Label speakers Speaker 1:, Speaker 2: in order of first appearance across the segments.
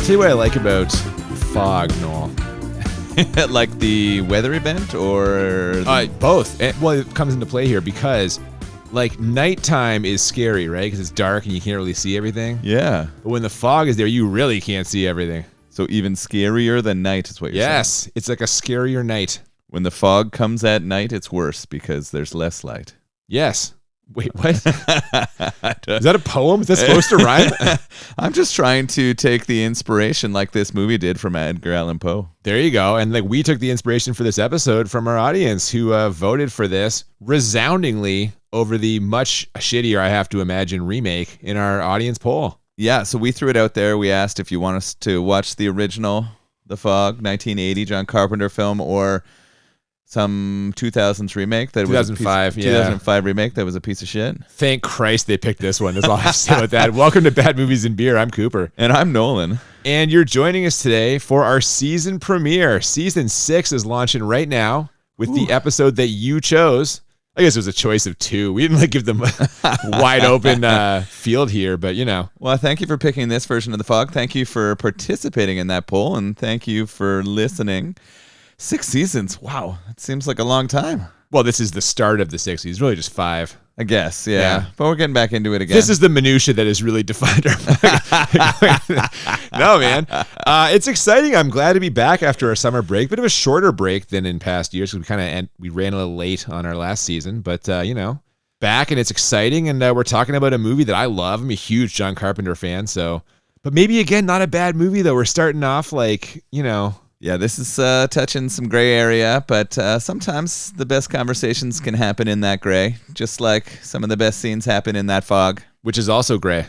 Speaker 1: tell you what I like about fog, Noel.
Speaker 2: Like the weather event or
Speaker 1: Both. Well, it comes into play here because like nighttime is scary, right? Because it's dark and you can't really see everything.
Speaker 2: Yeah.
Speaker 1: But when the fog is there, you really can't see everything.
Speaker 2: So even scarier than night is what you're saying.
Speaker 1: Yes, it's like a scarier night.
Speaker 2: When the fog comes at night, it's worse because there's less light.
Speaker 1: Yes. Wait, what? Is that a poem? Is that supposed to rhyme?
Speaker 2: I'm just trying to take the inspiration like this movie did from Edgar Allan Poe.
Speaker 1: There you go. And like we took the inspiration for this episode from our audience who voted for this resoundingly over the much shittier, I have to imagine, remake in our audience poll.
Speaker 2: Yeah, so we threw it out there. We asked if you want us to watch the original The Fog, 1980 John Carpenter film, or some 2000s remake that
Speaker 1: 2005,
Speaker 2: was 2005 remake that was a piece of shit.
Speaker 1: Thank Christ they picked this one. That's all I have to say about that. Welcome to Bad Movies and Beer. I'm Cooper.
Speaker 2: And I'm Nolan.
Speaker 1: And you're joining us today for our season premiere. Season 6 is launching right now with the episode that you chose. I guess it was a choice of 2. We didn't like give them a wide open field here, but you know.
Speaker 2: Well, thank you for picking this version of The Fog. Thank you for participating in that poll, and thank you for listening. 6 seasons. Wow. It seems like a long time.
Speaker 1: Well, this is the start of the 6 seasons. Really just 5.
Speaker 2: I guess, yeah. But we're getting back into it again.
Speaker 1: This is the minutia that has really defined our No, man. It's exciting. I'm glad to be back after our summer break. Bit of a shorter break than in past years. We ran a little late on our last season. But, back and it's exciting. And we're talking about a movie that I love. I'm a huge John Carpenter fan. But maybe, again, not a bad movie, though. We're starting off
Speaker 2: Yeah, this is touching some gray area, but sometimes the best conversations can happen in that gray, just like some of the best scenes happen in that fog.
Speaker 1: Which is also gray.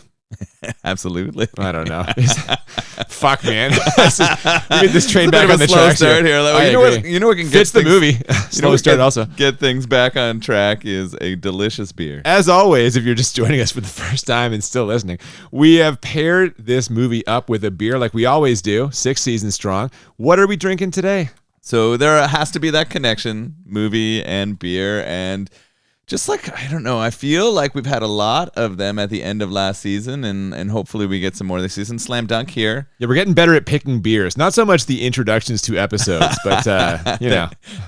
Speaker 2: Absolutely.
Speaker 1: I don't know. Fuck, man. We get this train back on the
Speaker 2: slow
Speaker 1: track
Speaker 2: start here. You know what can
Speaker 1: fits
Speaker 2: get
Speaker 1: the movie. Slow start also.
Speaker 2: Get things back on track is a delicious beer.
Speaker 1: As always, if you're just joining us for the first time and still listening, we have paired this movie up with a beer like we always do, 6 seasons strong. What are we drinking today?
Speaker 2: So there has to be that connection, movie and beer, and just like, I don't know, I feel like we've had a lot of them at the end of last season, and hopefully we get some more this season. Slam dunk here.
Speaker 1: Yeah, we're getting better at picking beers. Not so much the introductions to episodes, but,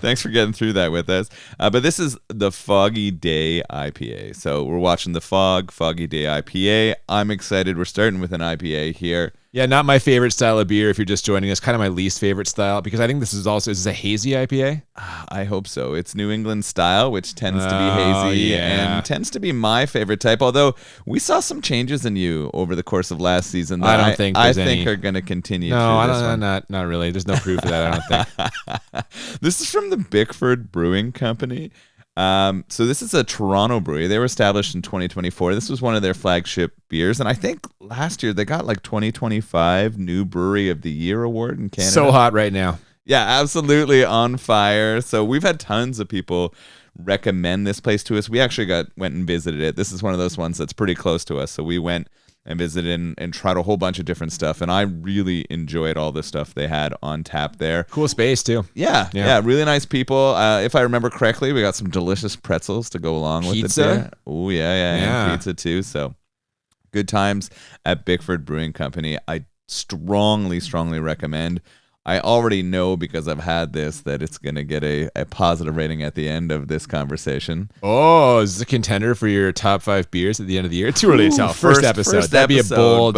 Speaker 2: Thanks for getting through that with us. But this is the Foggy Day IPA. So we're watching the Foggy Day IPA. I'm excited. We're starting with an IPA here.
Speaker 1: Yeah, not my favorite style of beer if you're just joining us. Kind of my least favorite style because I think this is a hazy IPA?
Speaker 2: I hope so. It's New England style, which tends to be hazy and tends to be my favorite type. Although we saw some changes in you over the course of last season that I think are going to continue.
Speaker 1: No, not really. There's no proof of that, I don't
Speaker 2: think. This is from the Bickford Brewing Company. So this is a Toronto brewery. They were established in 2024. This was one of their flagship beers. And I think last year they got like 2025 New Brewery of the Year award in Canada.
Speaker 1: So hot right now.
Speaker 2: Yeah, absolutely on fire. So we've had tons of people recommend this place to us. We actually went and visited it. This is one of those ones that's pretty close to us. So we went and visited and tried a whole bunch of different stuff. And I really enjoyed all the stuff they had on tap there.
Speaker 1: Cool space, too.
Speaker 2: Yeah, really nice people. If I remember correctly, we got some delicious pretzels to go along with it there. Oh, yeah. And pizza, too. So good times at Bickford Brewing Company. I strongly recommend. I already know because I've had this that it's going to get a positive rating at the end of this conversation.
Speaker 1: Oh, is this a contender for your top 5 beers at the end of the year? Too early to tell. First episode. That'd be a bold.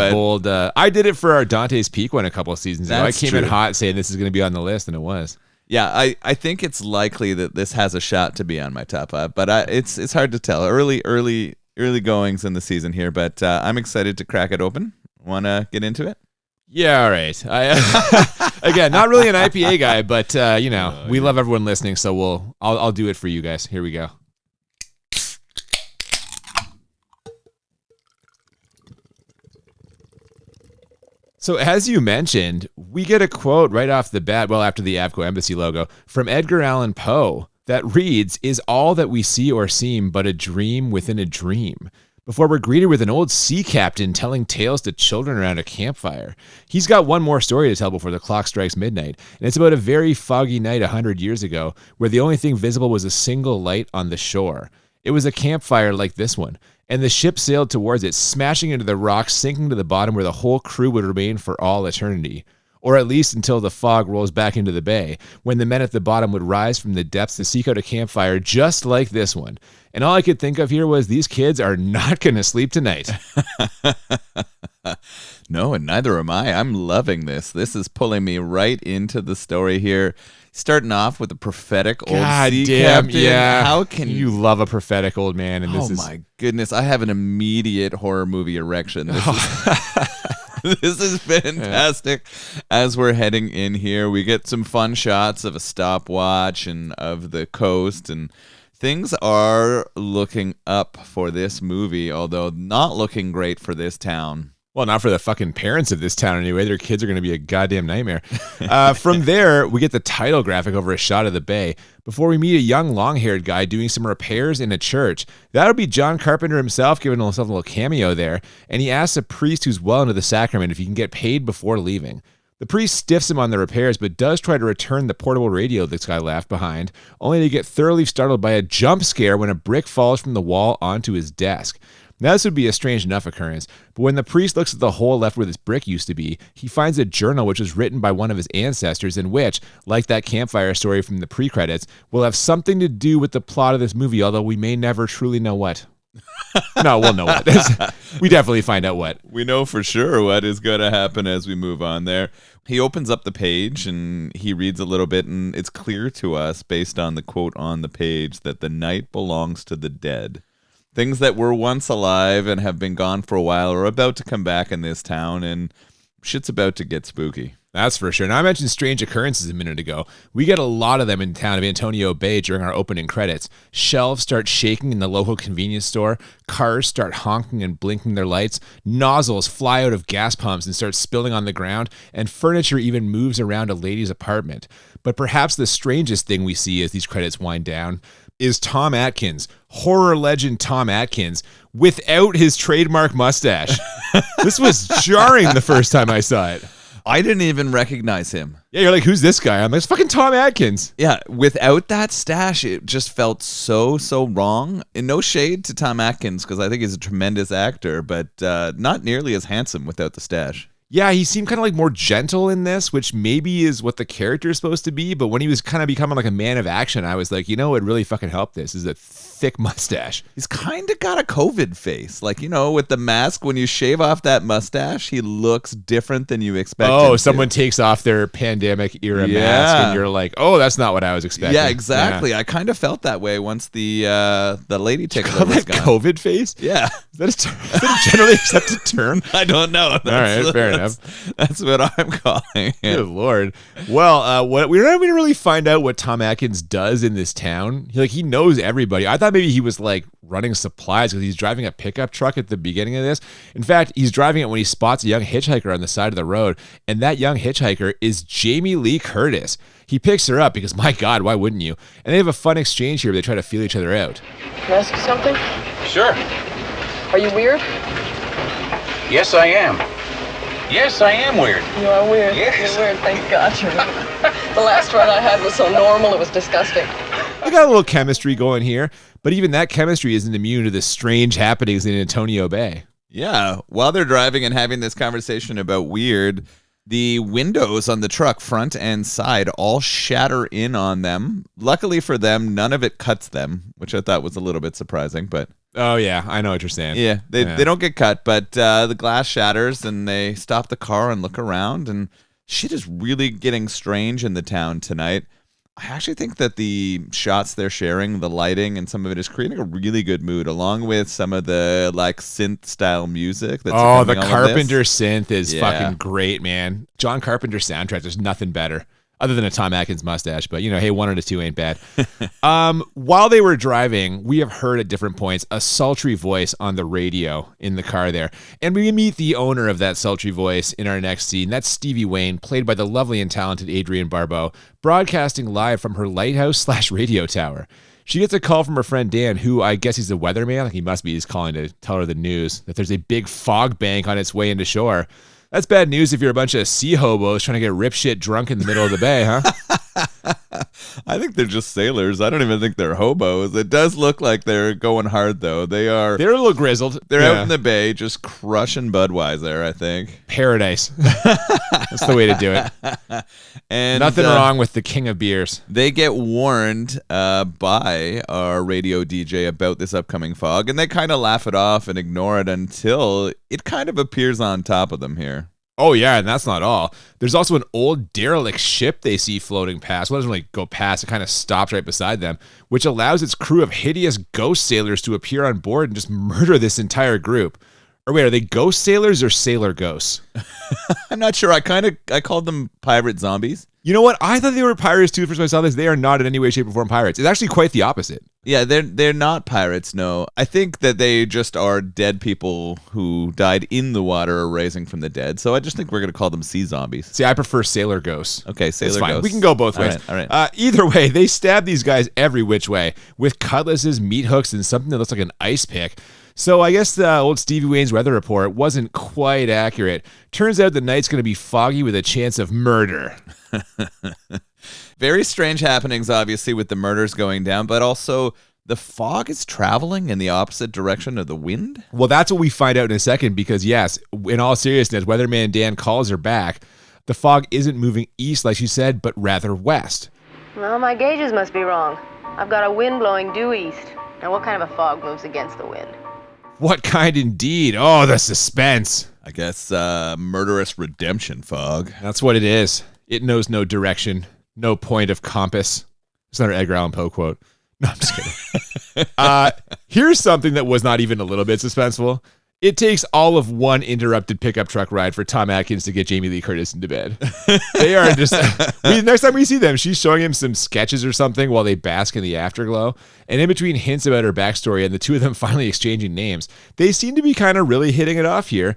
Speaker 1: I did it for our Dante's Peak one a couple of seasons ago. I came in hot saying this is going to be on the list, and it was.
Speaker 2: Yeah, I think it's likely that this has a shot to be on my top 5, but it's hard to tell. Early goings in the season here, but I'm excited to crack it open. Want to get into it?
Speaker 1: Yeah, all right. Again, not really an IPA guy, but we love everyone listening, so I'll do it for you guys. Here we go. So as you mentioned, we get a quote right off the bat, well, after the Avco Embassy logo, from Edgar Allan Poe that reads, "Is all that we see or seem but a dream within a dream?" Before we're greeted with an old sea captain telling tales to children around a campfire. He's got one more story to tell before the clock strikes midnight, and it's about a very foggy night 100 years ago where the only thing visible was a single light on the shore. It was a campfire like this one, and the ship sailed towards it, smashing into the rocks, sinking to the bottom where the whole crew would remain for all eternity. Or at least until the fog rolls back into the bay, when the men at the bottom would rise from the depths to seek out a campfire just like this one. And all I could think of here was these kids are not going to sleep tonight.
Speaker 2: No, and neither am I. I'm loving this. This is pulling me right into the story here. Starting off with a prophetic old sea captain.
Speaker 1: Yeah.
Speaker 2: How can
Speaker 1: you love a prophetic old man? And
Speaker 2: my goodness, I have an immediate horror movie erection. This is fantastic. As we're heading in here, we get some fun shots of a stopwatch and of the coast, and things are looking up for this movie, although not looking great for this town.
Speaker 1: Well, not for the fucking parents of this town anyway. Their kids are going to be a goddamn nightmare. From there, we get the title graphic over a shot of the bay before we meet a young long-haired guy doing some repairs in a church. That'll be John Carpenter himself giving himself a little cameo there, and he asks a priest who's well into the sacrament if he can get paid before leaving. The priest stiffs him on the repairs, but does try to return the portable radio this guy left behind, only to get thoroughly startled by a jump scare when a brick falls from the wall onto his desk. Now, this would be a strange enough occurrence, but when the priest looks at the hole left where this brick used to be, he finds a journal which was written by one of his ancestors and which, like that campfire story from the pre-credits, will have something to do with the plot of this movie, although we may never truly know what. No, we'll know what. We definitely find out what.
Speaker 2: We know for sure what is going to happen as we move on there. He opens up the page and he reads a little bit, and it's clear to us, based on the quote on the page, that the night belongs to the dead. Things that were once alive and have been gone for a while are about to come back in this town, and shit's about to get spooky.
Speaker 1: That's for sure. Now, I mentioned strange occurrences a minute ago. We get a lot of them in town of Antonio Bay during our opening credits. Shelves start shaking in the local convenience store. Cars start honking and blinking their lights. Nozzles fly out of gas pumps and start spilling on the ground. And furniture even moves around a lady's apartment. But perhaps the strangest thing we see as these credits wind down is Tom Atkins, horror legend Tom Atkins, without his trademark mustache. This was jarring the first time I saw it.
Speaker 2: I didn't even recognize him.
Speaker 1: Yeah, you're like, who's this guy? I'm like, it's fucking Tom Atkins.
Speaker 2: Yeah, without that stash, it just felt so wrong. And no shade to Tom Atkins, because I think he's a tremendous actor, but not nearly as handsome without the stash.
Speaker 1: Yeah, he seemed kind of like more gentle in this, which maybe is what the character is supposed to be. But when he was kind of becoming like a man of action, I was like, you know what really fucking helped this is a thick mustache.
Speaker 2: He's kind of got a COVID face. Like, you know, with the mask, when you shave off that mustache, he looks different than you expect.
Speaker 1: Oh, someone takes off their pandemic era mask and you're like, oh, that's not what I was expecting.
Speaker 2: Yeah, exactly. Yeah. I kind of felt that way once the lady tickler was gone.
Speaker 1: COVID face?
Speaker 2: Yeah.
Speaker 1: Is that a generally accepted term?
Speaker 2: I don't know.
Speaker 1: All right, fair enough.
Speaker 2: That's what I'm calling it.
Speaker 1: Good Lord. Well, we're not going to really find out what Tom Atkins does in this town. He knows everybody. I thought maybe he was like running supplies because he's driving a pickup truck at the beginning of this. In fact, he's driving it when he spots a young hitchhiker on the side of the road, and that young hitchhiker is Jamie Lee Curtis. He picks her up because, my God, why wouldn't you? And they have a fun exchange here where they try to feel each other out.
Speaker 3: Can I ask you something?
Speaker 4: Sure.
Speaker 3: Are you weird?
Speaker 4: Yes, I am. Yes, I am weird.
Speaker 3: You are weird.
Speaker 4: Yes.
Speaker 3: You're weird. Thank God you're weird. The last run I had was so normal, it was disgusting.
Speaker 1: We got a little chemistry going here, but even that chemistry isn't immune to the strange happenings in Antonio Bay.
Speaker 2: Yeah, while they're driving and having this conversation about weird, the windows on the truck, front and side, all shatter in on them. Luckily for them, none of it cuts them, which I thought was a little bit surprising, but...
Speaker 1: Oh, yeah, I know what you're saying.
Speaker 2: Yeah, they don't get cut, but the glass shatters and they stop the car and look around, and shit is really getting strange in the town tonight. I actually think that the shots they're sharing, the lighting and some of it is creating a really good mood, along with some of the like synth style music. That's
Speaker 1: the Carpenter synth is fucking great, man. John Carpenter soundtrack, there's nothing better. Other than a Tom Atkins mustache, but hey, one out of two ain't bad. While they were driving, we have heard at different points a sultry voice on the radio in the car there. And we meet the owner of that sultry voice in our next scene. That's Stevie Wayne, played by the lovely and talented Adrienne Barbeau, broadcasting live from her lighthouse/radio tower. She gets a call from her friend Dan, who I guess he's a weatherman. Like he must be. He's calling to tell her the news that there's a big fog bank on its way into shore. That's bad news if you're a bunch of sea hobos trying to get rip shit drunk in the middle of the bay, huh?
Speaker 2: I think they're just sailors. I don't even think they're hobos. It does look like they're going hard, though. They're
Speaker 1: a little grizzled.
Speaker 2: They're out in the bay just crushing Budweiser, I think.
Speaker 1: Paradise. That's the way to do it. And nothing wrong with the king of beers.
Speaker 2: They get warned by our radio DJ about this upcoming fog, and they kind of laugh it off and ignore it until it kind of appears on top of them here.
Speaker 1: Oh, yeah, and that's not all. There's also an old derelict ship they see floating past. Well, it doesn't really go past. It kind of stops right beside them, which allows its crew of hideous ghost sailors to appear on board and just murder this entire group. Or wait, are they ghost sailors or sailor ghosts?
Speaker 2: I'm not sure. I called them pirate zombies.
Speaker 1: You know what? I thought they were pirates too. First time I saw this, they are not in any way, shape, or form pirates. It's actually quite the opposite.
Speaker 2: Yeah, they're not pirates, no. I think that they just are dead people who died in the water or rising from the dead. So I just think we're going to call them sea zombies.
Speaker 1: See, I prefer sailor ghosts.
Speaker 2: Okay, sailor ghosts.
Speaker 1: We can go both ways.
Speaker 2: All right.
Speaker 1: Either way, they stab these guys every which way with cutlasses, meat hooks, and something that looks like an ice pick. So I guess the old Stevie Wayne's weather report wasn't quite accurate. Turns out the night's going to be foggy with a chance of murder.
Speaker 2: Very strange happenings, obviously, with the murders going down, but also the fog is traveling in the opposite direction of the wind?
Speaker 1: Well, that's what we find out in a second because, yes, in all seriousness, Weatherman Dan calls her back. The fog isn't moving east, like she said, but rather west.
Speaker 5: Well, my gauges must be wrong. I've got a wind blowing due east. Now, what kind of a fog moves against the wind?
Speaker 1: What kind indeed? Oh, the suspense.
Speaker 2: I guess murderous redemption fog.
Speaker 1: That's what it is. It knows no direction, no point of compass. It's another Edgar Allan Poe quote. No, I'm just kidding. Here's something that was not even a little bit suspenseful. It takes all of one interrupted pickup truck ride for Tom Atkins to get Jamie Lee Curtis into bed. They are just... next time we see them, she's showing him some sketches or something while they bask in the afterglow. And in between hints about her backstory and the two of them finally exchanging names, they seem to be kind of really hitting it off here,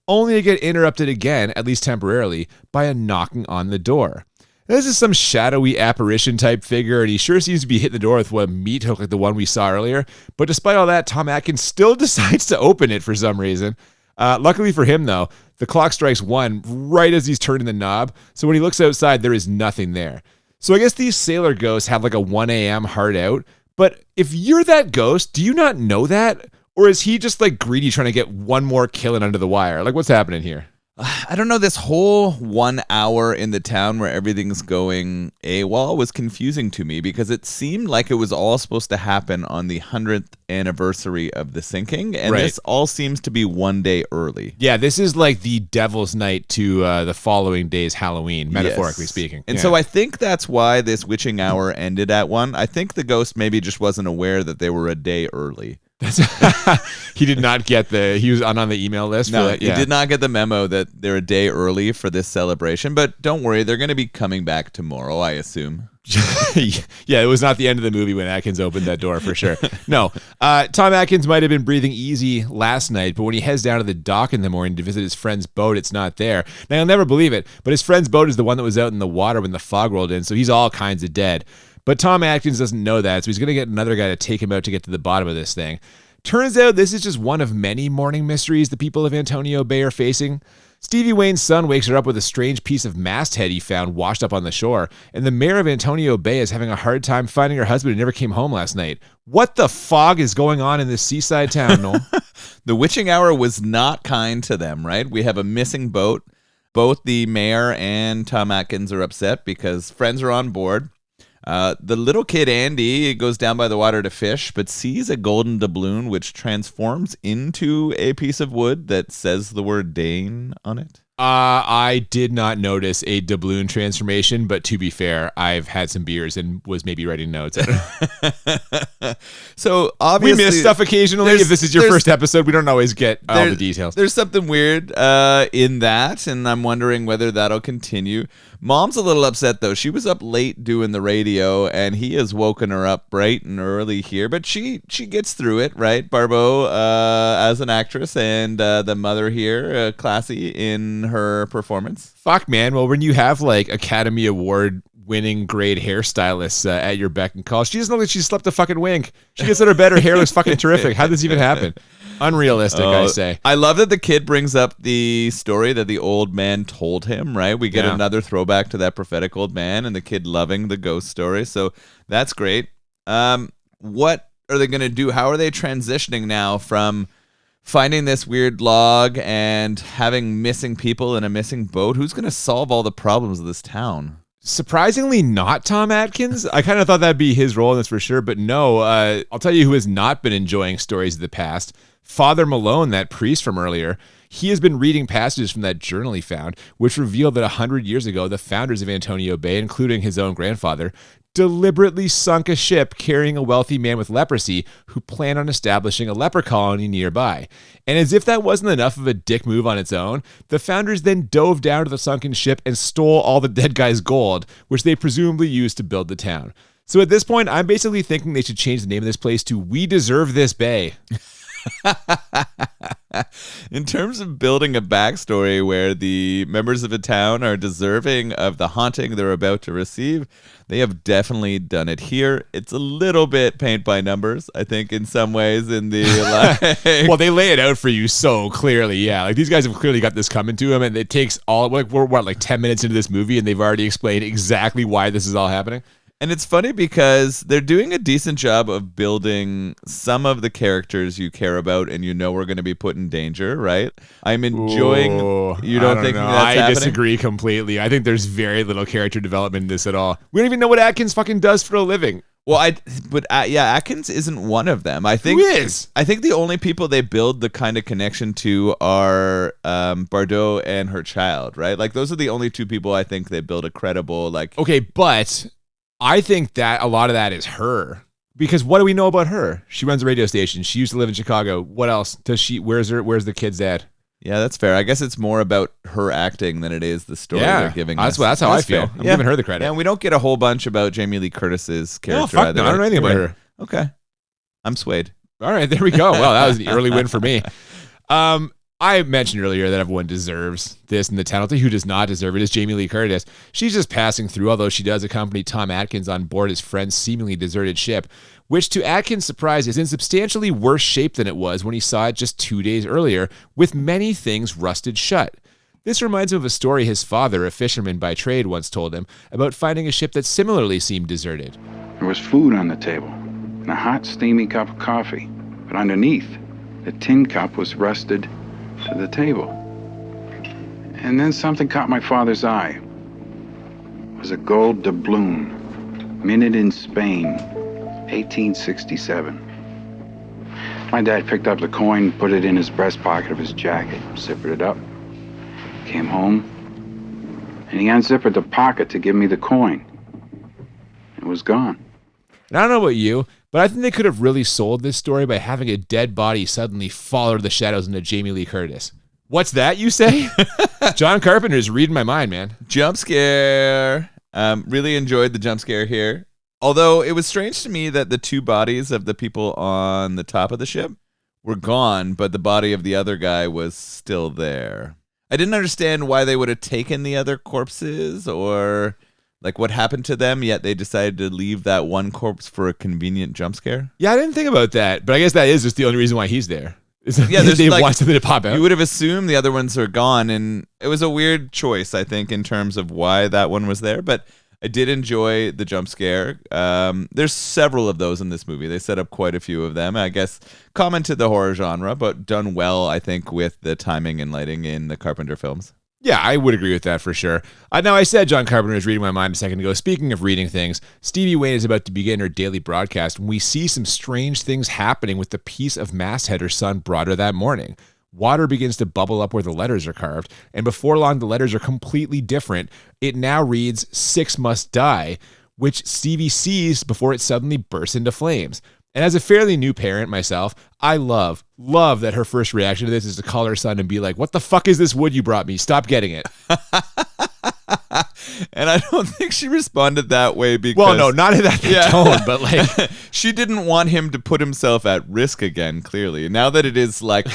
Speaker 1: only to get interrupted again, at least temporarily, by a knocking on the door. This is some shadowy apparition type figure, and he sure seems to be hitting the door with a meat hook like the one we saw earlier. But despite all that, Tom Atkins still decides to open it for some reason. Luckily for him, though, the clock strikes 1 right as he's turning the knob. So when he looks outside, there is nothing there. So I guess these sailor ghosts have like a 1 a.m. hard out. But if you're that ghost, do you not know that? Or is he just like greedy trying to get one more kill in under the wire? Like, what's happening here?
Speaker 2: I don't know. This whole 1 hour in the town where everything's going AWOL was confusing to me because it seemed like it was all supposed to happen on the 100th anniversary of the sinking, and this all seems to be 1 day early.
Speaker 1: Yeah, this is like the devil's night to the following day's Halloween, metaphorically speaking.
Speaker 2: And so I think that's why this witching hour ended at 1. I think the ghost maybe just wasn't aware that they were a day early.
Speaker 1: He did not get he was on the email list.
Speaker 2: No,
Speaker 1: for that. Yeah.
Speaker 2: He did not get the memo that they're a day early for this celebration, but don't worry, they're going to be coming back tomorrow, I assume.
Speaker 1: Yeah, it was not the end of the movie when Atkins opened that door for sure. No, Tom Atkins might have been breathing easy last night, but when he heads down to the dock in the morning to visit his friend's boat, it's not there. Now, you'll never believe it, but his friend's boat is the one that was out in the water when the fog rolled in, so he's all kinds of dead. But Tom Atkins doesn't know that, so he's going to get another guy to take him out to get to the bottom of this thing. Turns out this is just one of many morning mysteries the people of Antonio Bay are facing. Stevie Wayne's son wakes her up with a strange piece of masthead he found washed up on the shore, and the mayor of Antonio Bay is having a hard time finding her husband who never came home last night. What the fog is going on in this seaside town, Noel?
Speaker 2: The witching hour was not kind to them, right? We have a missing boat. Both the mayor and Tom Atkins are upset because friends are on board. The little kid Andy goes down by the water to fish, but sees a golden doubloon which transforms into a piece of wood that says the word Dane on it.
Speaker 1: I did not notice a doubloon transformation, but to be fair, I've had some beers and was maybe writing notes.
Speaker 2: So obviously
Speaker 1: we miss stuff occasionally. If this is your first episode, we don't always get all the details.
Speaker 2: There's something weird in that, and I'm wondering whether that'll continue. Mom's a little upset though. She was up late doing the radio, and he has woken her up bright and early here. But she gets through it, right? Barbeau, as an actress, and the mother here, classy in her performance.
Speaker 1: Fuck, man. Well, when you have like Academy Award winning grade hairstylists at your beck and call, she doesn't look like she slept a fucking wink. She gets out of bed, her hair looks fucking terrific. How did this even happen? Unrealistic, I say.
Speaker 2: I love that the kid brings up the story that the old man told him, right? We get another throwback to that prophetic old man and the kid loving the ghost story. So that's great. What are they going to do? How are they transitioning now from finding this weird log and having missing people in a missing boat? Who's going to solve all the problems of this town?
Speaker 1: Surprisingly, not Tom Atkins. I kind of thought that'd be his role in this for sure, but no. I'll tell you who has not been enjoying stories of the past. Father Malone, that priest from earlier. He has been reading passages from that journal he found, which revealed that 100 years ago, the founders of Antonio Bay, including his own grandfather, deliberately sunk a ship carrying a wealthy man with leprosy who planned on establishing a leper colony nearby. And as if that wasn't enough of a dick move on its own, the founders then dove down to the sunken ship and stole all the dead guy's gold, which they presumably used to build the town. So at this point, I'm basically thinking they should change the name of this place to We Deserve This Bay.
Speaker 2: In terms of building a backstory where the members of a town are deserving of the haunting they're about to receive, they have definitely done it here. It's a little bit paint by numbers, I think, in some ways. In the
Speaker 1: well, they lay it out for you so clearly. Yeah, like these guys have clearly got this coming to them, and it takes all we're 10 minutes into this movie, and they've already explained exactly why this is all happening.
Speaker 2: And it's funny because they're doing a decent job of building some of the characters you care about and you know are going to be put in danger, right? I'm enjoying... You don't think that's happening?
Speaker 1: I disagree completely. I think there's very little character development in this at all. We don't even know what Atkins fucking does for a living.
Speaker 2: Well, Atkins isn't one of them. I think
Speaker 1: who is?
Speaker 2: I think the only people they build the kind of connection to are Barbeau and her child, right? Like those are the only two people I think they build a credible like.
Speaker 1: Okay, but I think that a lot of that is her. Because what do we know about her? She runs a radio station. She used to live in Chicago. What else does she? Where's the kids at?
Speaker 2: Yeah, that's fair. I guess it's more about her acting than it is the story they're giving us.
Speaker 1: That's how I feel. I'm giving her the credit.
Speaker 2: Yeah, and we don't get a whole bunch about Jamie Lee Curtis's character either.
Speaker 1: No, I don't know anything about her.
Speaker 2: Okay. I'm swayed.
Speaker 1: All right, there we go. Well, that was an early win for me. I mentioned earlier that everyone deserves this in the town. I'll tell you who does not deserve it is Jamie Lee Curtis. She's just passing through, although she does accompany Tom Atkins on board his friend's seemingly deserted ship, which to Atkins' surprise is in substantially worse shape than it was when he saw it just 2 days earlier, with many things rusted shut. This reminds him of a story his father, a fisherman by trade, once told him about finding a ship that similarly seemed deserted.
Speaker 6: There was food on the table and a hot, steamy cup of coffee, but underneath, the tin cup was rusted to the table. And then something caught my father's eye. It was a gold doubloon, minted in Spain, 1867. My dad picked up the coin, put it in his breast pocket of his jacket, zippered it up, came home, and he unzippered the pocket to give me the coin. It was gone.
Speaker 1: And I don't know about you, but I think they could have really sold this story by having a dead body suddenly fall out of the shadows into Jamie Lee Curtis. What's that, you say? John Carpenter is reading my mind, man.
Speaker 2: Jump scare. Really enjoyed the jump scare here. Although it was strange to me that the two bodies of the people on the top of the ship were gone, but the body of the other guy was still there. I didn't understand why they would have taken the other corpses or like what happened to them, yet they decided to leave that one corpse for a convenient jump scare.
Speaker 1: Yeah, I didn't think about that, but I guess that is just the only reason why he's there.
Speaker 2: Yeah,
Speaker 1: they want something to pop out.
Speaker 2: You would have assumed the other ones are gone, and it was a weird choice, I think, in terms of why that one was there, but I did enjoy the jump scare. There's several of those in this movie. They set up quite a few of them. I guess common to the horror genre, but done well, I think, with the timing and lighting in the Carpenter films.
Speaker 1: Yeah, I would agree with that for sure. Now, I said John Carpenter was reading my mind a second ago. Speaking of reading things, Stevie Wayne is about to begin her daily broadcast when we see some strange things happening with the piece of masthead her son brought her that morning. Water begins to bubble up where the letters are carved, and before long, the letters are completely different. It now reads, 6 must die, which Stevie sees before it suddenly bursts into flames. And as a fairly new parent myself, I love that her first reaction to this is to call her son and be like, what the fuck is this wood you brought me? Stop getting it.
Speaker 2: And I don't think she responded that way because...
Speaker 1: Well, no, not in that tone, but like...
Speaker 2: She didn't want him to put himself at risk again, clearly. Now that it is like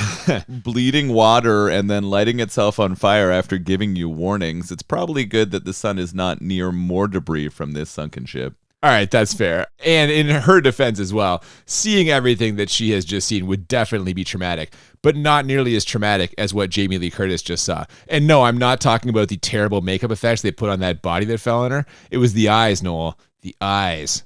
Speaker 2: bleeding water and then lighting itself on fire after giving you warnings, it's probably good that the son is not near more debris from this sunken ship.
Speaker 1: All right, that's fair. And in her defense as well, seeing everything that she has just seen would definitely be traumatic, but not nearly as traumatic as what Jamie Lee Curtis just saw. And no, I'm not talking about the terrible makeup effects they put on that body that fell on her. It was the eyes, Noel. The eyes.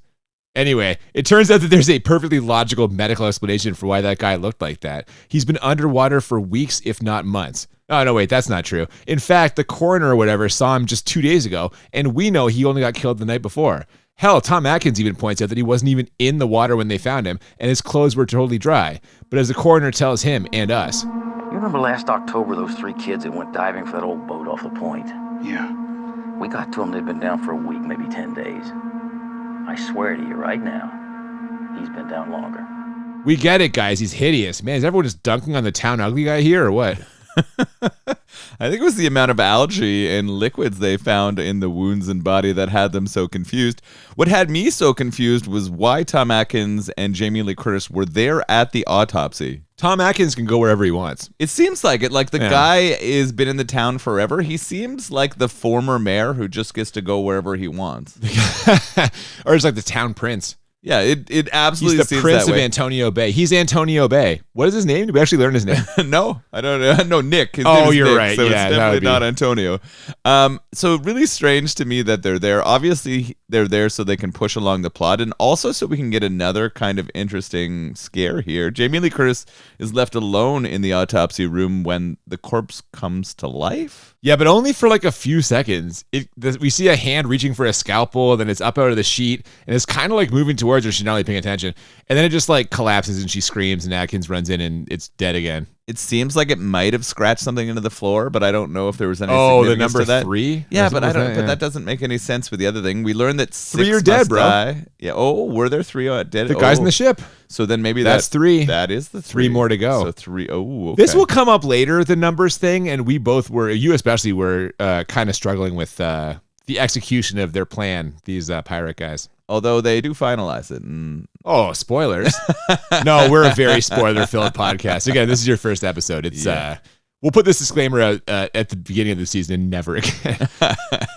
Speaker 1: Anyway, it turns out that there's a perfectly logical medical explanation for why that guy looked like that. He's been underwater for weeks, if not months. Oh, no, wait, that's not true. In fact, the coroner or whatever saw him just 2 days ago, and we know he only got killed the night before. Hell, Tom Atkins even points out that he wasn't even in the water when they found him, and his clothes were totally dry. But as the coroner tells him and us,
Speaker 7: You remember last October, those 3 kids that went diving for that old boat off the point?
Speaker 6: Yeah.
Speaker 7: We got to them, they'd been down for a week, maybe 10 days. I swear to you right now, he's been down longer.
Speaker 1: we get it, guys. He's hideous. Man, is everyone just dunking on the town ugly guy here or what?
Speaker 2: I think it was the amount of algae and liquids they found in the wounds and body that had them so confused. What had me so confused was why Tom Atkins and Jamie Lee Curtis were there at the autopsy.
Speaker 1: Tom Atkins can go wherever he wants.
Speaker 2: It seems like it. Like the guy has been in the town forever. He seems like the former mayor who just gets to go wherever he wants.
Speaker 1: Or it's like the town prince.
Speaker 2: Yeah, it absolutely
Speaker 1: He's the
Speaker 2: seems
Speaker 1: prince
Speaker 2: that
Speaker 1: of
Speaker 2: way.
Speaker 1: Antonio Bay. He's Antonio Bay. What is his name? Did we actually learn his name?
Speaker 2: No, I don't know. No, Nick. His name is
Speaker 1: you're
Speaker 2: Nick,
Speaker 1: right.
Speaker 2: So
Speaker 1: Yeah,
Speaker 2: it's definitely not Antonio. So really strange to me that they're there. Obviously, they're there so they can push along the plot, and also so we can get another kind of interesting scare here. Jamie Lee Curtis is left alone in the autopsy room when the corpse comes to life.
Speaker 1: Yeah, but only for like a few seconds. We see a hand reaching for a scalpel, then it's up out of the sheet, and it's kind of like moving towards her. She's not really paying attention. And then it just like collapses and she screams, and Atkins runs in and it's dead again.
Speaker 2: It seems like it might have scratched something into the floor, but I don't know if there was any
Speaker 1: Oh, the
Speaker 2: significance
Speaker 1: number
Speaker 2: to that.
Speaker 1: 3?
Speaker 2: Yeah, but
Speaker 1: But
Speaker 2: that doesn't make any sense with the other thing. We learned that 6
Speaker 1: 3 are dead,
Speaker 2: must
Speaker 1: bro.
Speaker 2: die. Yeah. Oh, were there 3 dead?
Speaker 1: The guys in the ship.
Speaker 2: So then maybe
Speaker 1: That's 3.
Speaker 2: That is the
Speaker 1: 3 more to go.
Speaker 2: So 3. Oh, okay.
Speaker 1: This will come up later, the numbers thing, and we both were, you especially were kind of struggling with the execution of their plan, these pirate guys.
Speaker 2: Although they do finalize it. And...
Speaker 1: Oh, spoilers. No, we're a very spoiler-filled podcast. Again, this is your first episode. It's we'll put this disclaimer out at the beginning of the season and never again.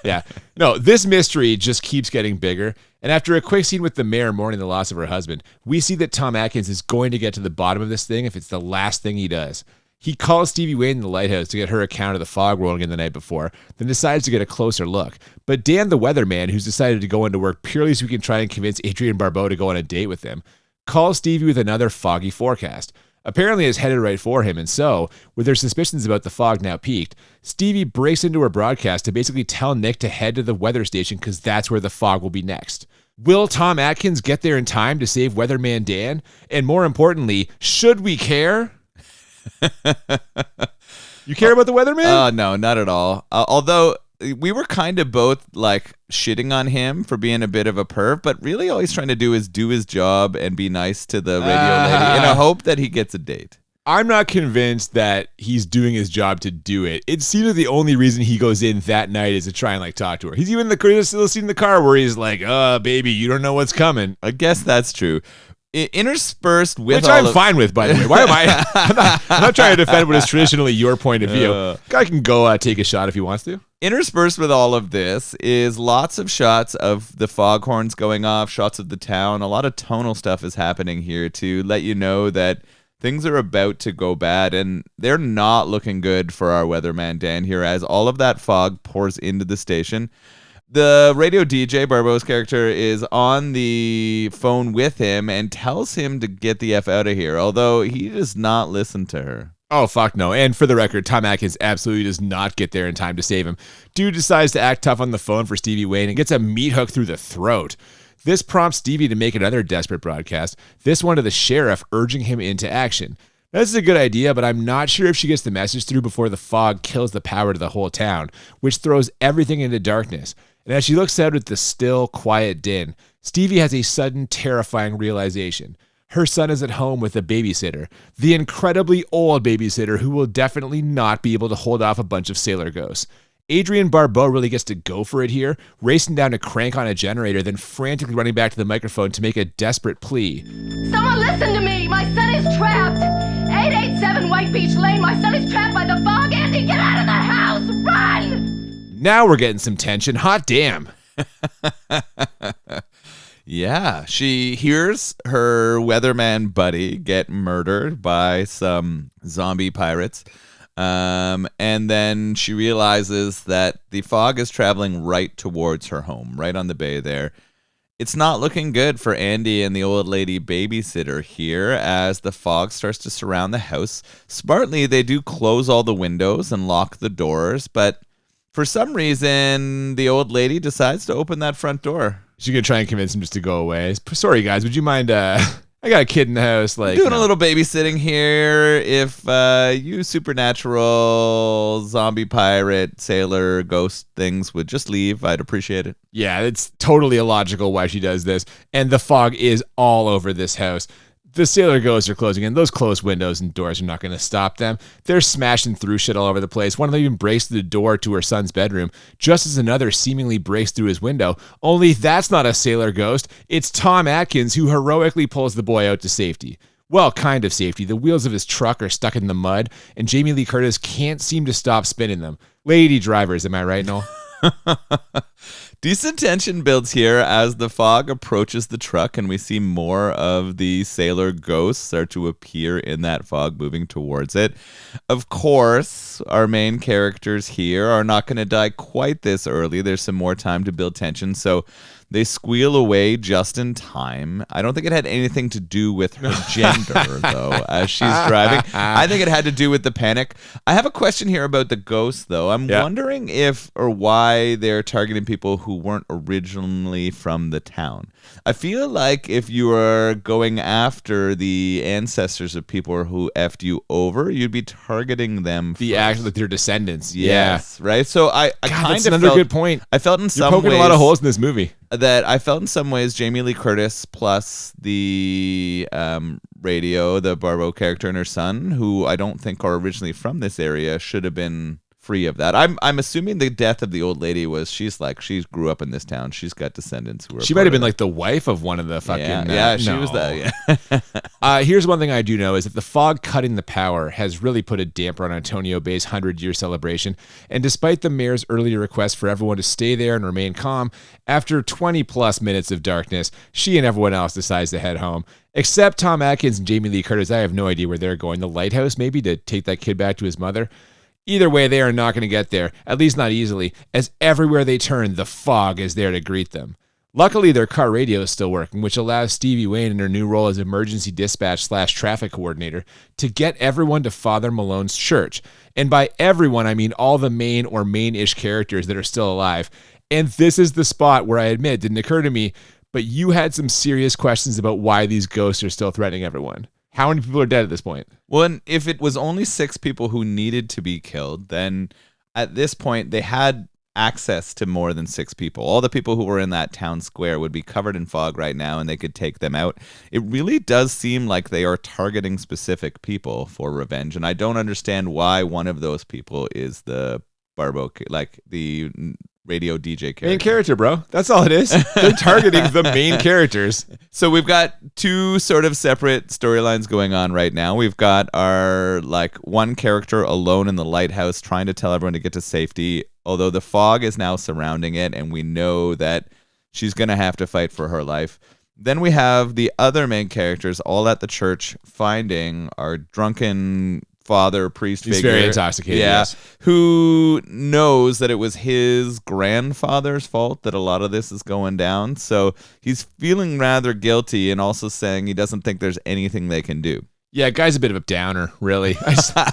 Speaker 1: Yeah. No, this mystery just keeps getting bigger. And after a quick scene with the mayor mourning the loss of her husband, we see that Tom Atkins is going to get to the bottom of this thing if it's the last thing he does. He calls Stevie Wayne in the lighthouse to get her account of the fog rolling in the night before, then decides to get a closer look. But Dan the weatherman, who's decided to go into work purely so he can try and convince Adrienne Barbeau to go on a date with him, calls Stevie with another foggy forecast. Apparently is headed right for him, and so, with their suspicions about the fog now peaked, Stevie breaks into her broadcast to basically tell Nick to head to the weather station because that's where the fog will be next. Will Tom Atkins get there in time to save weatherman Dan? And more importantly, should we care? You care about the weatherman?
Speaker 2: No, not at all. Although we were kind of both like shitting on him for being a bit of a perv, but really all he's trying to do is do his job and be nice to the radio lady in a hope that he gets a date.
Speaker 1: I'm not convinced that he's doing his job to do it. It seems like the only reason he goes in that night is to try and like talk to her. He's even still in the car where he's like, baby, you don't know what's coming.
Speaker 2: I guess that's true. Interspersed with
Speaker 1: which I'm fine with, by the way. Why am I? I'm not trying to defend what is traditionally your point of view. Guy can go take a shot if he wants to.
Speaker 2: Interspersed with all of this is lots of shots of the foghorns going off, shots of the town. A lot of tonal stuff is happening here to let you know that things are about to go bad, and they're not looking good for our weatherman Dan here as all of that fog pours into the station. The radio DJ, Barbeau's character, is on the phone with him and tells him to get the F out of here, although he does not listen to her.
Speaker 1: Oh, fuck no. And for the record, Tom Atkins absolutely does not get there in time to save him. Dude decides to act tough on the phone for Stevie Wayne and gets a meat hook through the throat. This prompts Stevie to make another desperate broadcast, this one to the sheriff, urging him into action. Now, this is a good idea, but I'm not sure if she gets the message through before the fog kills the power to the whole town, which throws everything into darkness. And as she looks out at the still, quiet din, Stevie has a sudden, terrifying realization. Her son is at home with a babysitter, the incredibly old babysitter who will definitely not be able to hold off a bunch of sailor ghosts. Adrienne Barbeau really gets to go for it here, racing down to crank on a generator, then frantically running back to the microphone to make a desperate plea.
Speaker 5: Someone listen to me! My son is trapped! 887 White Beach Lane, my son is trapped by the fog! Andy, get out of the house! Run!
Speaker 1: Now we're getting some tension. Hot damn.
Speaker 2: Yeah, she hears her weatherman buddy get murdered by some zombie pirates. And then she realizes that the fog is traveling right towards her home, right on the bay there. It's not looking good for Andy and the old lady babysitter here as the fog starts to surround the house. Smartly, they do close all the windows and lock the doors, but for some reason, the old lady decides to open that front door.
Speaker 1: She's going to try and convince him just to go away. Sorry, guys, would you mind... I got a kid in the house. Like
Speaker 2: doing a little babysitting here. If you supernatural zombie pirate sailor ghost things would just leave, I'd appreciate it.
Speaker 1: Yeah, it's totally illogical why she does this. And the fog is all over this house. The sailor ghosts are closing in. Those closed windows and doors are not going to stop them. They're smashing through shit all over the place. One of them even breaks through the door to her son's bedroom, just as another seemingly breaks through his window. Only that's not a sailor ghost. It's Tom Atkins, who heroically pulls the boy out to safety. Well, kind of safety. The wheels of his truck are stuck in the mud, and Jamie Lee Curtis can't seem to stop spinning them. Lady drivers, am I right, Noel?
Speaker 2: Decent tension builds here as the fog approaches the truck and we see more of the sailor ghosts start to appear in that fog moving towards it. Of course, our main characters here are not going to die quite this early. There's some more time to build tension, so they squeal away just in time. I don't think it had anything to do with her gender, though, as she's driving. I think it had to do with the panic. I have a question here about the ghosts, though. I'm wondering if or why they're targeting people who weren't originally from the town. I feel like if you are going after the ancestors of people who effed you over, you'd be targeting them first.
Speaker 1: Like their descendants.
Speaker 2: Yes, right? So I kind of
Speaker 1: another good point.
Speaker 2: I felt in some
Speaker 1: You're poking
Speaker 2: ways
Speaker 1: a lot of holes in this movie.
Speaker 2: That I felt in some ways Jamie Lee Curtis plus the radio, the Barbeau character and her son, who I don't think are originally from this area, should have been free of that. I'm assuming the death of the old lady was she grew up in this town. She's got descendants who are.
Speaker 1: She might have been like the wife of one of the fucking.
Speaker 2: She was that.
Speaker 1: Yeah. Here's one thing I do know is that the fog cutting the power has really put a damper on Antonio Bay's 100-year celebration. And despite the mayor's earlier request for everyone to stay there and remain calm, after 20 plus minutes of darkness, she and everyone else decides to head home. Except Tom Atkins and Jamie Lee Curtis. I have no idea where they're going. The lighthouse, maybe, to take that kid back to his mother. Either way, they are not going to get there, at least not easily, as everywhere they turn, the fog is there to greet them. Luckily, their car radio is still working, which allows Stevie Wayne in her new role as emergency dispatch / traffic coordinator to get everyone to Father Malone's church. And by everyone, I mean all the main or main-ish characters that are still alive. And this is the spot where I admit, didn't occur to me, but you had some serious questions about why these ghosts are still threatening everyone. How many people are dead at this point?
Speaker 2: Well, and if it was only 6 people who needed to be killed, then at this point they had access to more than 6 people. All the people who were in that town square would be covered in fog right now and they could take them out. It really does seem like they are targeting specific people for revenge. And I don't understand why one of those people is the Barbeau, like the radio DJ character.
Speaker 1: Main character, bro. That's all it is. They're targeting the main characters.
Speaker 2: So we've got 2 sort of separate storylines going on right now. We've got our one character alone in the lighthouse trying to tell everyone to get to safety, although the fog is now surrounding it and we know that she's going to have to fight for her life. Then we have the other main characters all at the church finding our drunken father, priest figure.
Speaker 1: He's very intoxicated, yes.
Speaker 2: Who knows that it was his grandfather's fault that a lot of this is going down. So he's feeling rather guilty and also saying he doesn't think there's anything they can do.
Speaker 1: Yeah, guy's a bit of a downer, really.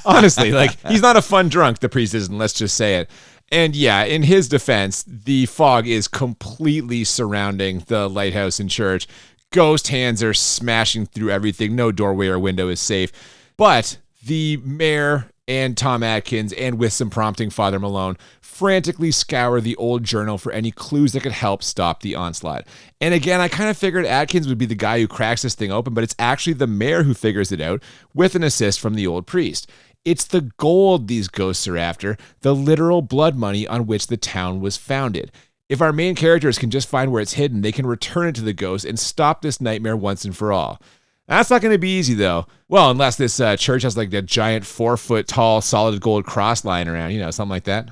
Speaker 1: Honestly, he's not a fun drunk, the priest isn't, let's just say it. And yeah, in his defense, the fog is completely surrounding the lighthouse and church. Ghost hands are smashing through everything. No doorway or window is safe. But the mayor and Tom Atkins, and with some prompting, Father Malone, frantically scour the old journal for any clues that could help stop the onslaught. And again, I kind of figured Atkins would be the guy who cracks this thing open, but it's actually the mayor who figures it out with an assist from the old priest. It's the gold these ghosts are after, the literal blood money on which the town was founded. If our main characters can just find where it's hidden, they can return it to the ghosts and stop this nightmare once and for all. That's not going to be easy, though. Well, unless this church has like a giant 4-foot tall solid gold cross lying around, something like that.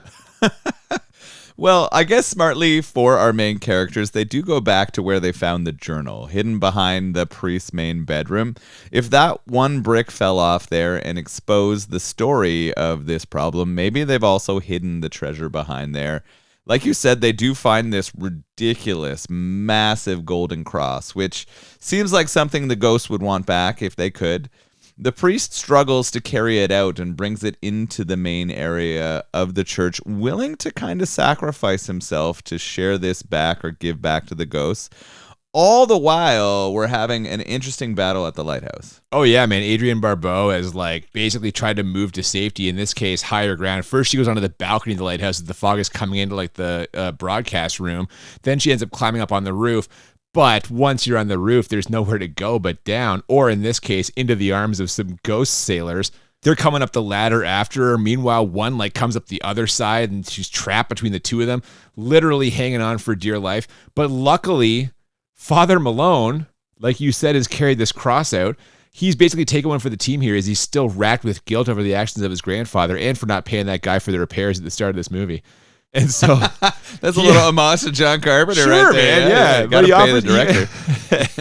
Speaker 2: Well, I guess smartly for our main characters, they do go back to where they found the journal, hidden behind the priest's main bedroom. If that one brick fell off there and exposed the story of this problem, maybe they've also hidden the treasure behind there. Like you said, they do find this ridiculous, massive golden cross, which seems like something the ghosts would want back if they could. The priest struggles to carry it out and brings it into the main area of the church, willing to kind of sacrifice himself to share this back or give back to the ghosts. All the while, we're having an interesting battle at the lighthouse.
Speaker 1: Oh, yeah, man. Adrienne Barbeau has, like, basically tried to move to safety, in this case, higher ground. First, she goes onto the balcony of the lighthouse as the fog is coming into, like, the broadcast room. Then she ends up climbing up on the roof. But once you're on the roof, there's nowhere to go but down, or in this case, into the arms of some ghost sailors. They're coming up the ladder after her. Meanwhile, one like comes up the other side and she's trapped between the two of them, literally hanging on for dear life. But luckily, Father Malone, like you said, has carried this cross out. He's basically taken one for the team here as he's still racked with guilt over the actions of his grandfather and for not paying that guy for the repairs at the start of this movie. And so
Speaker 2: that's a little homage to John Carpenter,
Speaker 1: sure,
Speaker 2: right there.
Speaker 1: Man, yeah.
Speaker 2: Gotta pay the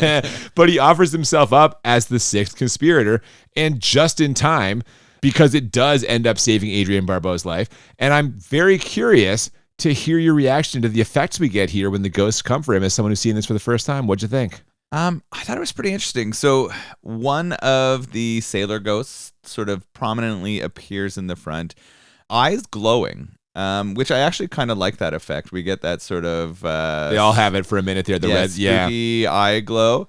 Speaker 2: director.
Speaker 1: But he offers himself up as the sixth conspirator, and just in time, because it does end up saving Adrienne Barbeau's life. And I'm very curious to hear your reaction to the effects we get here when the ghosts come for him as someone who's seen this for the first time. What'd you think?
Speaker 2: I thought it was pretty interesting. So one of the sailor ghosts sort of prominently appears in the front, eyes glowing. Which I actually kind of like that effect. We get that sort of...
Speaker 1: they all have it for a minute there. The red,
Speaker 2: spooky eye glow.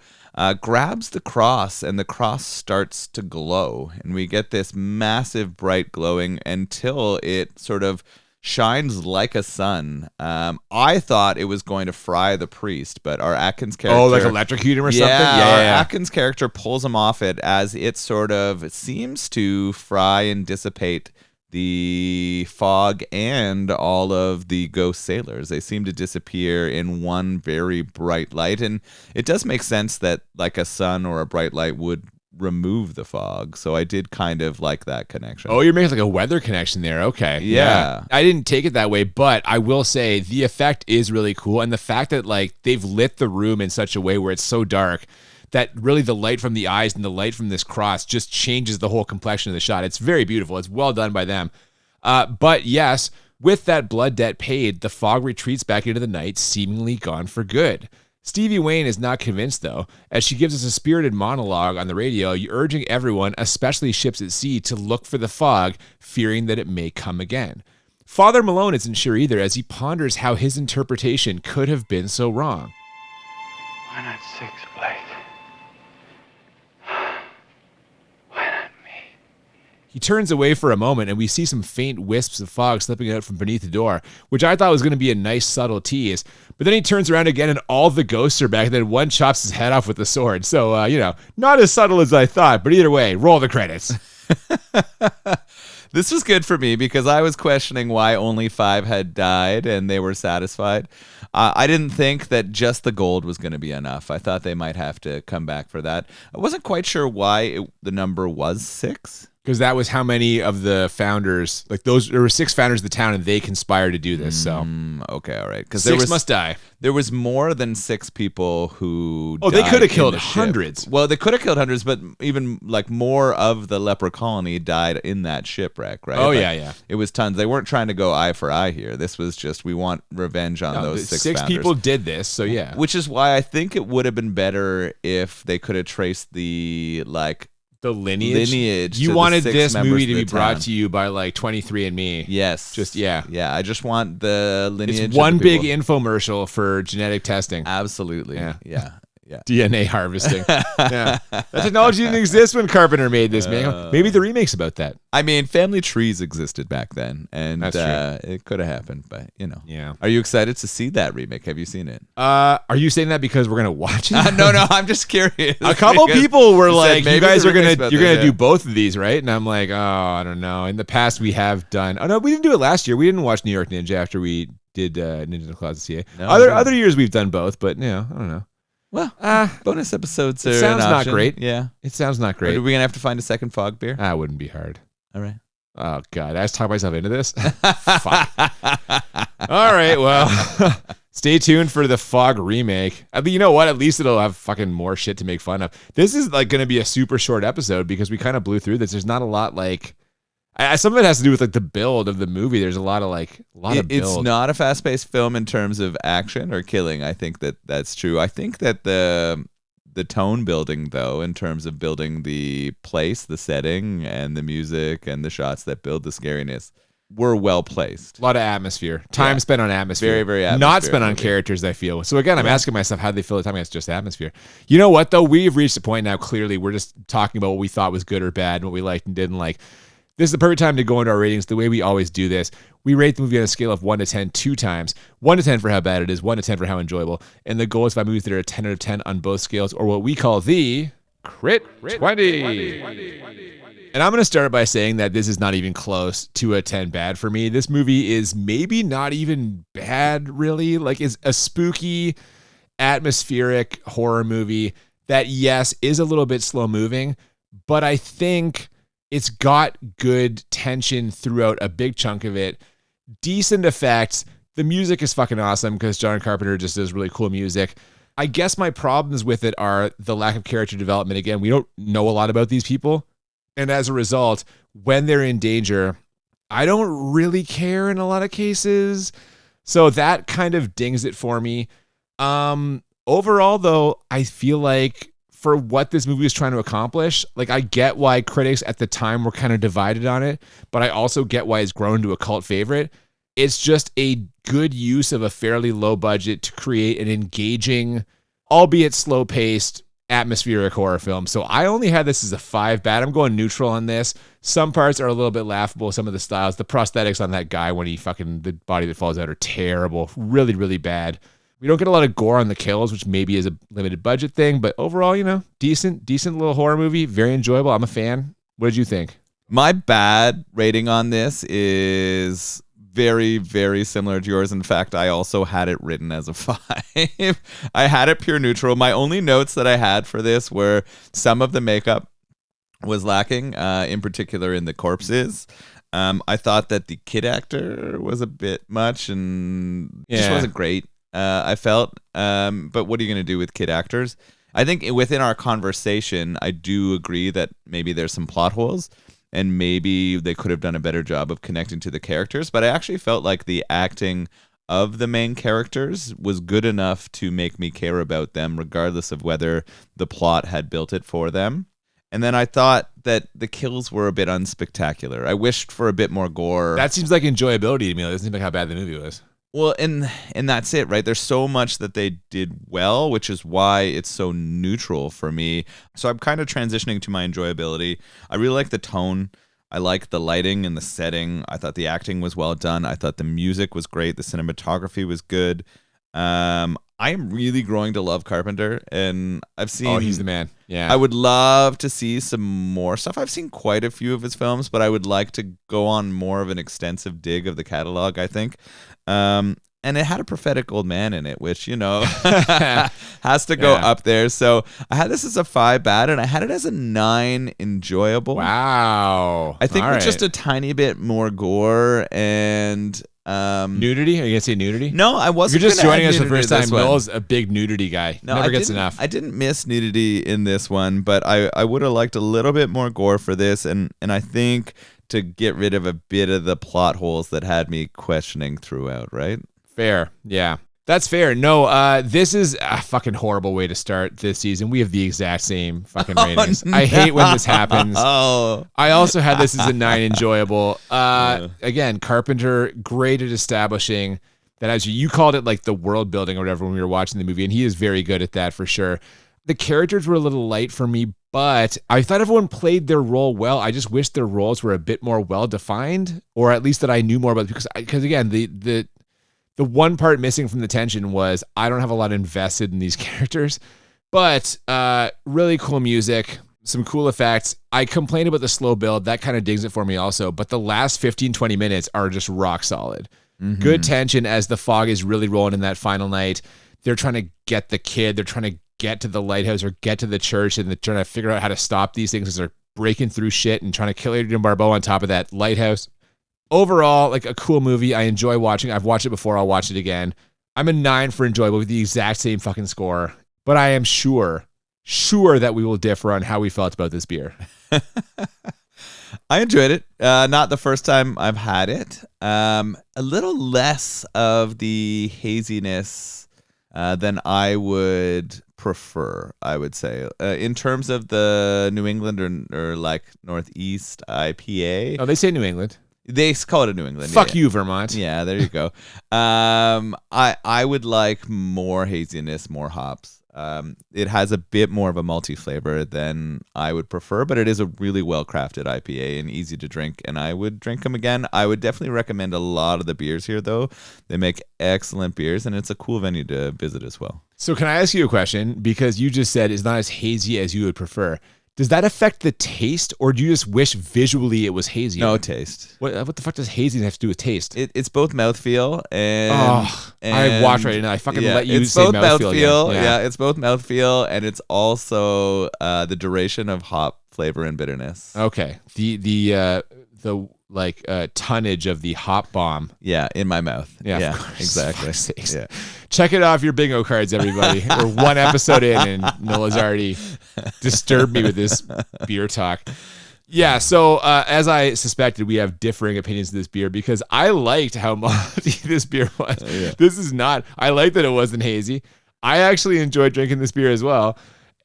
Speaker 2: Grabs the cross, and the cross starts to glow. And we get this massive bright glowing until it sort of shines like a sun. I thought it was going to fry the priest, but our Atkins character...
Speaker 1: Oh, like electrocute him or something?
Speaker 2: Yeah, our Atkins character pulls him off it as it sort of seems to fry and dissipate the fog and all of the ghost sailors. They seem to disappear in one very bright light, and it does make sense that like a sun or a bright light would remove the fog. So I did kind of like that connection.
Speaker 1: Oh, you're making like a weather connection there. Okay.
Speaker 2: Yeah.
Speaker 1: I didn't take it that way, but I will say the effect is really cool, and the fact that like they've lit the room in such a way where it's so dark that really the light from the eyes and the light from this cross just changes the whole complexion of the shot. It's very beautiful. It's well done by them. But yes, with that blood debt paid, the fog retreats back into the night, seemingly gone for good. Stevie Wayne is not convinced, though, as she gives us a spirited monologue on the radio, urging everyone, especially ships at sea, to look for the fog, fearing that it may come again. Father Malone isn't sure either, as he ponders how his interpretation could have been so wrong.
Speaker 6: Why not 6, Blake?
Speaker 1: He turns away for a moment, and we see some faint wisps of fog slipping out from beneath the door, which I thought was going to be a nice, subtle tease. But then he turns around again, and all the ghosts are back, and then one chops his head off with a sword. So, not as subtle as I thought, but either way, roll the credits.
Speaker 2: This was good for me because I was questioning why only 5 had died and they were satisfied. I didn't think that just the gold was going to be enough. I thought they might have to come back for that. I wasn't quite sure why the number was 6.
Speaker 1: Because that was how many of the founders, there were 6 founders of the town, and they conspired to do this. So
Speaker 2: okay, all right. Because
Speaker 1: 6 must die.
Speaker 2: There was more than 6 people who.
Speaker 1: Oh, they could have killed hundreds.
Speaker 2: Well, they could have killed hundreds, but even like more of the leper colony died in that shipwreck, right?
Speaker 1: Oh, yeah.
Speaker 2: It was tons. They weren't trying to go eye for eye here. This was just we want revenge on those 6 founders.
Speaker 1: People did this, so yeah.
Speaker 2: Which is why I think it would have been better if they could have traced the lineage.
Speaker 1: You wanted this movie to be brought to you by like 23andMe.
Speaker 2: Yes.
Speaker 1: Yeah.
Speaker 2: I just want the lineage.
Speaker 1: It's one big infomercial for genetic testing.
Speaker 2: Absolutely. Yeah.
Speaker 1: DNA harvesting. Yeah. That technology didn't exist when Carpenter made this, man. Maybe the remake's about that.
Speaker 2: I mean, family trees existed back then, and it could have happened, but
Speaker 1: Yeah.
Speaker 2: Are you excited to see that remake? Have you seen it?
Speaker 1: Are you saying that because we're gonna watch it?
Speaker 2: No, I'm just curious.
Speaker 1: A couple people were like, "You guys are gonna
Speaker 2: do
Speaker 1: do both of these, right?" And I'm like, "Oh, I don't know." In the past, we have done. Oh no, we didn't do it last year. We didn't watch New York Ninja after we did Ninja in the Closet CA.
Speaker 2: No,
Speaker 1: other years we've done both, but I don't know.
Speaker 2: Well, bonus episodes are
Speaker 1: sounds
Speaker 2: an
Speaker 1: not
Speaker 2: option.
Speaker 1: great.
Speaker 2: Yeah,
Speaker 1: it sounds not great.
Speaker 2: Are we gonna have to find a second fog beer?
Speaker 1: That wouldn't be hard.
Speaker 2: All right.
Speaker 1: Oh God, I just talked myself into this. Fuck. All right, well, stay tuned for the Fog remake. I mean, you know what? At least it'll have fucking more shit to make fun of. This is like going to be a super short episode because we kind of blew through this. There's not a lot like. Some of it has to do with like the build of the movie. There's a lot of build.
Speaker 2: It's not a fast-paced film in terms of action or killing. I think that's true. I think that the tone building, though, in terms of building the place, the setting, and the music and the shots that build the scariness, were well placed.
Speaker 1: A lot of atmosphere. Time spent on atmosphere.
Speaker 2: Very, very atmosphere.
Speaker 1: Not spent on characters, I feel. So again, I'm asking myself how they feel the time. It's just atmosphere. You know what, though? We've reached a point now, clearly, we're just talking about what we thought was good or bad and what we liked and didn't like. This is the perfect time to go into our ratings the way we always do this. We rate the movie on a scale of 1 to 10 two times. 1 to 10 for how bad it is, 1 to 10 for how enjoyable. And the goal is to find movies that are a 10 out of 10 on both scales, or what we call the Crit 20. And I'm going to start by saying that this is not even close to a 10 bad for me. This movie is maybe not even bad, really. Like, it's a spooky, atmospheric horror movie that, yes, is a little bit slow moving, but I think it's got good tension throughout a big chunk of it. Decent effects. The music is fucking awesome because John Carpenter just does really cool music. I guess my problems with it are the lack of character development. Again, we don't know a lot about these people. And as a result, when they're in danger, I don't really care in a lot of cases. So that kind of dings it for me. Overall, though, I feel like for what this movie is trying to accomplish, like, I get why critics at the time were kind of divided on it, but I also get why it's grown to a cult favorite. It's just a good use of a fairly low budget to create an engaging, albeit slow-paced, atmospheric horror film. So I only had this as a 5 bad. I'm going neutral on this. Some parts are a little bit laughable. Some of the styles, the prosthetics on that guy when the body that falls out are terrible. Really, really bad. We don't get a lot of gore on the kills, which maybe is a limited budget thing, but overall, decent little horror movie. Very enjoyable. I'm a fan. What did you think?
Speaker 2: My bad rating on this is very, very similar to yours. In fact, I also had it written as a 5. I had it pure neutral. My only notes that I had for this were some of the makeup was lacking, in particular in the corpses. I thought that the kid actor was a bit much and just wasn't great. I felt, but what are you going to do with kid actors? I think within our conversation, I do agree that maybe there's some plot holes and maybe they could have done a better job of connecting to the characters. But I actually felt like the acting of the main characters was good enough to make me care about them, regardless of whether the plot had built it for them. And then I thought that the kills were a bit unspectacular. I wished for a bit more gore.
Speaker 1: That seems like enjoyability to me. It doesn't seem like how bad the movie was.
Speaker 2: Well, and that's it, right? There's so much that they did well, which is why it's so neutral for me. So I'm kind of transitioning to my enjoyability. I really like the tone. I like the lighting and the setting. I thought the acting was well done. I thought the music was great. The cinematography was good. I am really growing to love Carpenter, and I've seen...
Speaker 1: Oh, he's the man. Yeah.
Speaker 2: I would love to see some more stuff. I've seen quite a few of his films, but I would like to go on more of an extensive dig of the catalog, I think. And it had a prophetic old man in it, which, has to go up there. So I had this as a 5 bad, and I had it as a 9 enjoyable.
Speaker 1: Wow.
Speaker 2: I think with just a tiny bit more gore and...
Speaker 1: nudity? Are you gonna say nudity?
Speaker 2: No, I wasn't.
Speaker 1: If you're just joining us for the first time, Noel's a big nudity guy.
Speaker 2: No,
Speaker 1: Never gets enough.
Speaker 2: I didn't miss nudity in this one, but I would have liked a little bit more gore for this, and I think to get rid of a bit of the plot holes that had me questioning throughout, right?
Speaker 1: Fair. Yeah. That's fair. No, this is a fucking horrible way to start this season. We have the exact same fucking ratings. No. I hate when this happens. I also had this as a 9 enjoyable. Again, Carpenter, great at establishing that, as you called it, like the world building or whatever when we were watching the movie, and he is very good at that for sure. The characters were a little light for me, but I thought everyone played their role well. I just wish their roles were a bit more well-defined, or at least that I knew more about, because again, the one part missing from the tension was I don't have a lot invested in these characters, but really cool music, some cool effects. I complained about the slow build. That kind of digs it for me also, but the last 15, 20 minutes are just rock solid. Mm-hmm. Good tension as the fog is really rolling in that final night. They're trying to get the kid. They're trying to get to the lighthouse or get to the church, and they're trying to figure out how to stop these things as they're breaking through shit and trying to kill Adrienne Barbeau on top of that lighthouse. overall, like a cool movie. I enjoy watching. I've watched it before. I'll watch it again. I'm a 9 for enjoyable with the exact same fucking score. But I am sure that we will differ on how we felt about this beer.
Speaker 2: I enjoyed it. Not the first time I've had it. A little less of the haziness than I would prefer, I would say. In terms of the New England or like Northeast IPA.
Speaker 1: Oh, they say New England.
Speaker 2: They call it a New England.
Speaker 1: Fuck you, Vermont.
Speaker 2: Yeah, there you go. I would like more haziness, more hops. It has a bit more of a malty flavor than I would prefer, but it is a really well-crafted IPA and easy to drink, and I would drink them again. I would definitely recommend a lot of the beers here, though. They make excellent beers, and it's a cool venue to visit as well.
Speaker 1: So can I ask you a question? Because you just said it's not as hazy as you would prefer. Does that affect the taste, or do you just wish visually it was hazy?
Speaker 2: No taste.
Speaker 1: What the fuck does hazy have to do with taste?
Speaker 2: It's both mouthfeel and...
Speaker 1: I watch right now. I fucking let you
Speaker 2: it's
Speaker 1: say
Speaker 2: both
Speaker 1: mouthfeel.
Speaker 2: Yeah, it's both mouthfeel, and it's also the duration of hop flavor and bitterness.
Speaker 1: Okay. The tonnage of the hop bomb.
Speaker 2: Yeah, in my mouth.
Speaker 1: Yeah,
Speaker 2: exactly.
Speaker 1: Yeah. Check it off your bingo cards, everybody. We're one episode in, and Nola's already disturbed me with this beer talk. Yeah, so as I suspected, we have differing opinions of this beer because I liked how malty this beer was.
Speaker 2: Yeah.
Speaker 1: This is not. I like that it wasn't hazy. I actually enjoyed drinking this beer as well.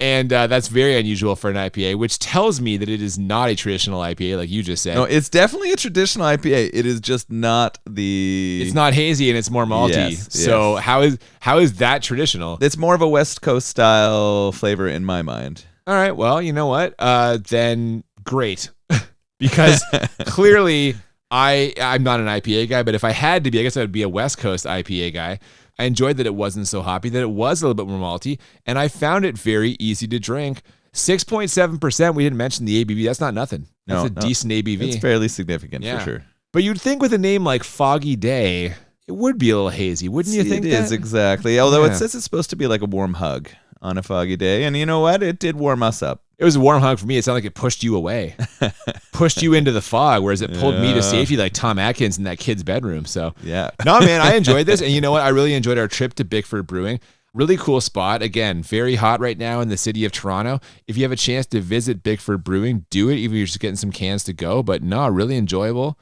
Speaker 1: And that's very unusual for an IPA, which tells me that it is not a traditional IPA, like you just said.
Speaker 2: No, it's definitely a traditional IPA. It is just not the...
Speaker 1: It's not hazy and it's more malty.
Speaker 2: Yes,
Speaker 1: so
Speaker 2: yes.
Speaker 1: How is that traditional?
Speaker 2: It's more of a West Coast style flavor in my mind.
Speaker 1: All right, well, you know what? Then great. Because clearly I'm not an IPA guy, but if I had to be, I guess I would be a West Coast IPA guy. I enjoyed that it wasn't so hoppy, that it was a little bit more malty, and I found it very easy to drink. 6.7%, we didn't mention the ABV. That's not nothing. That's a decent ABV.
Speaker 2: It's fairly significant for sure.
Speaker 1: But you'd think with a name like Foggy Day, it would be a little hazy, wouldn't you think?
Speaker 2: It is, exactly. Although it says it's supposed to be like a warm hug on a foggy day, and you know what? It did warm us up.
Speaker 1: It was a warm hug for me. It sounded like it pushed you away, pushed you into the fog, whereas it pulled me to safety like Tom Atkins in that kid's bedroom. So
Speaker 2: yeah,
Speaker 1: no, man, I enjoyed this. And you know what? I really enjoyed our trip to Bickford Brewing. Really cool spot. Again, very hot right now in the city of Toronto. If you have a chance to visit Bickford Brewing, do it, even if you're just getting some cans to go. But no, really enjoyable.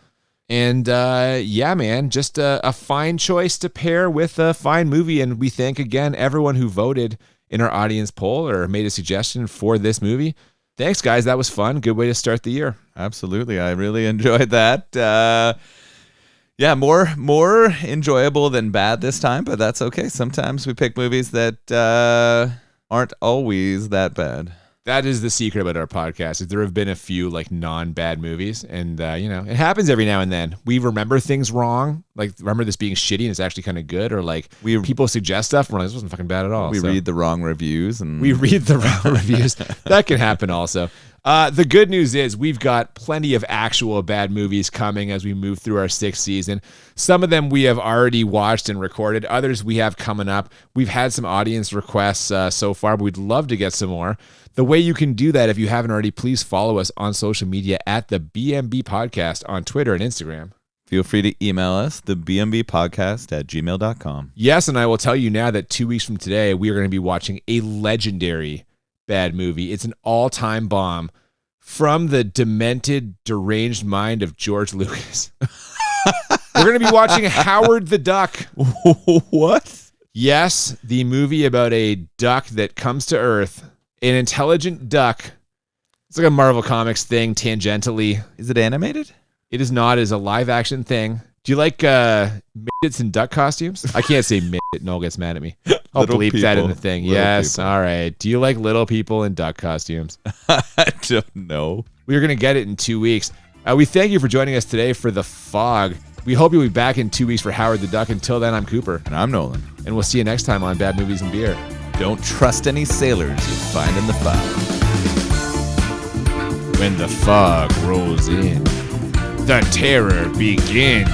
Speaker 1: And yeah, man, just a fine choice to pair with a fine movie. And we thank, again, everyone who voted in our audience poll or made a suggestion for this movie. Thanks, guys. That was fun. Good way to start the year.
Speaker 2: Absolutely. I really enjoyed that. Yeah, more enjoyable than bad this time, but that's okay. Sometimes we pick movies that aren't always that bad.
Speaker 1: That is the secret about our podcast. Is there have been a few like non-bad movies, and you know, it happens every now and then. We remember things wrong, like remember this being shitty and it's actually kind of good, or like people suggest stuff. We're like, this wasn't fucking bad at all.
Speaker 2: We read the wrong reviews, and
Speaker 1: we read the wrong reviews. That can happen also. The good news is we've got plenty of actual bad movies coming as we move through our 6th season. Some of them we have already watched and recorded. Others we have coming up. We've had some audience requests so far, but we'd love to get some more. The way you can do that, if you haven't already, please follow us on social media at the BMB Podcast on Twitter and Instagram.
Speaker 2: Feel free to email us, thebmbpodcast@gmail.com.
Speaker 1: Yes, and I will tell you now that 2 weeks from today, we are going to be watching a legendary bad movie. It's an all-time bomb from the demented, deranged mind of George Lucas. We're going to be watching Howard the Duck.
Speaker 2: What?
Speaker 1: Yes, the movie about a duck that comes to Earth. An intelligent duck. It's like a Marvel Comics thing, tangentially.
Speaker 2: Is it animated?
Speaker 1: It is not. It is a live-action thing. Do you like midgets in duck costumes? I can't say midget. Noel gets mad at me. I'll bleep that in the thing. Yes, all right. Do you like little people in duck costumes?
Speaker 2: I don't know.
Speaker 1: We're going to get it in 2 weeks. We thank you for joining us today for The Fog. We hope you'll be back in 2 weeks for Howard the Duck. Until then, I'm Cooper.
Speaker 2: And I'm Nolan.
Speaker 1: And we'll see you next time on Bad Movies and Beer.
Speaker 2: Don't trust any sailors you find in the fog.
Speaker 1: When the fog rolls in, the terror begins.